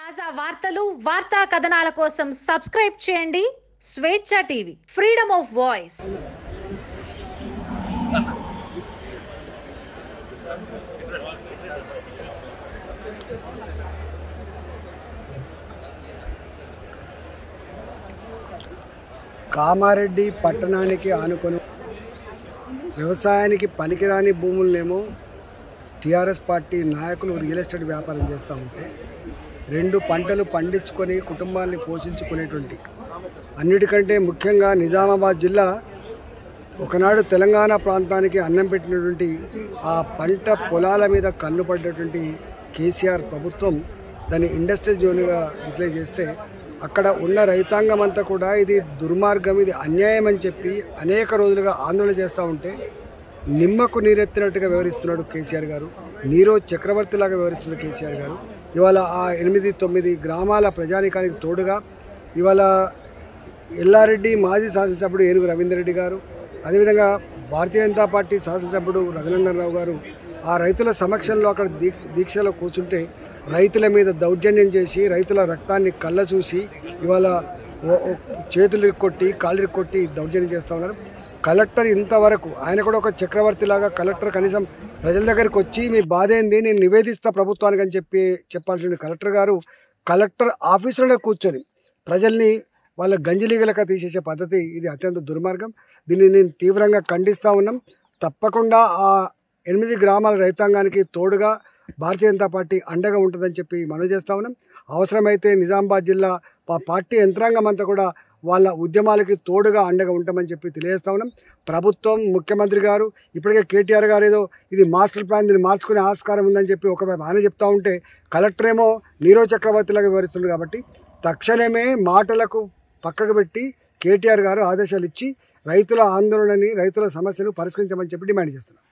తాజా వార్తలు వార్తా కథనాల కోసం సబ్స్క్రైబ్ చేయండి స్వేచ్ఛ TV freedom of voice. Kamareddy పట్టణానికి ఆనుకొని వ్యవసాయానికి పనికిరాని భూములనేమో టీఆర్ఎస్ పార్టీ నాయకులు రియల్ ఎస్టేట్ వ్యాపారం చేస్తూ ఉంటే 2 పంటలు పండించుకొని కుటుంబాన్ని పోషించుకునేటువంటి అన్నిటికంటే ముఖ్యంగా నిజామాబాద్ జిల్లా ఒకనాడు తెలంగాణ ప్రాంతానికి అన్నం పెట్టినటువంటి ఆ పంట పొలాల మీద కన్నుపడ్డటువంటి కేసీఆర్ ప్రభుత్వం దాన్ని ఇండస్ట్రియల్ జోన్గా డిక్లేర్ చేస్తే అక్కడ ఉన్న రైతాంగం అంతా కూడా ఇది దుర్మార్గం, ఇది అన్యాయం అని చెప్పి అనేక రోజులుగా ఆందోళన చేస్తూ ఉంటే నిమ్మకు నీరెత్తినట్టుగా వ్యవహరిస్తున్నాడు కేసీఆర్ గారు. నీరో చక్రవర్తిలాగా వ్యవహరిస్తున్న కేసీఆర్ గారు ఇవాళ ఆ 8-9 గ్రామాల ప్రజానికానికి తోడుగా ఇవాళ ఎల్లారెడ్డి మాజీ శాసనసభ్యుడు ఏనుగు రవీందర్ రెడ్డి గారు, అదేవిధంగా భారతీయ జనతా పార్టీ శాసనసభ్యుడు రఘునందన్ రావు గారు ఆ రైతుల సమక్షంలో అక్కడ దీక్షలో కూర్చుంటే రైతుల మీద దౌర్జన్యం చేసి రైతుల రక్తాన్ని కళ్ళ చూసి ఇవాళ చేతులు కొట్టి కాళ్ళు కొట్టి దౌర్జన్యం చేస్తూ ఉన్నారు. కలెక్టర్ ఇంతవరకు ఆయన కూడా ఒక చక్రవర్తిలాగా కలెక్టర్ కనీసం ప్రజల దగ్గరికి వచ్చి మీ బాధ ఏంది నేను నివేదిస్తా ప్రభుత్వానికి అని చెప్పాల్సిన కలెక్టర్ గారు కలెక్టర్ ఆఫీసులోనే కూర్చొని ప్రజల్ని వాళ్ళ గంజిలీగలక తీసేసే పద్ధతి ఇది అత్యంత దుర్మార్గం. దీన్ని నేను తీవ్రంగా ఖండిస్తూ ఉన్నాం. తప్పకుండా ఆ 8 గ్రామాల రైతాంగానికి తోడుగా భారతీయ జనతా పార్టీ అండగా ఉంటుందని చెప్పి మనవి చేస్తూ ఉన్నాం. అవసరమైతే నిజామాబాద్ జిల్లా పార్టీ యంత్రాంగం అంతా కూడా వాళ్ళ ఉద్యమాలకి తోడుగా అండగా ఉంటామని చెప్పి తెలియజేస్తా ఉన్నాం. ప్రభుత్వం ముఖ్యమంత్రి గారు ఇప్పటికే కేటీఆర్ గారు ఏదో ఇది మాస్టర్ ప్లాన్ దీన్ని మార్చుకునే ఆస్కారం ఉందని చెప్పి ఒకవైపు ఆయన చెప్తా ఉంటే కలెక్టర్ ఏమో నీరో చక్రవర్తిలాగా వివరిస్తుంది. కాబట్టి తక్షణమే మాటలకు పక్కకు పెట్టి కేటీఆర్ గారు ఆదేశాలు ఇచ్చి రైతుల ఆందోళనని రైతుల సమస్యను పరిష్కరించమని చెప్పి డిమాండ్ చేస్తున్నారు.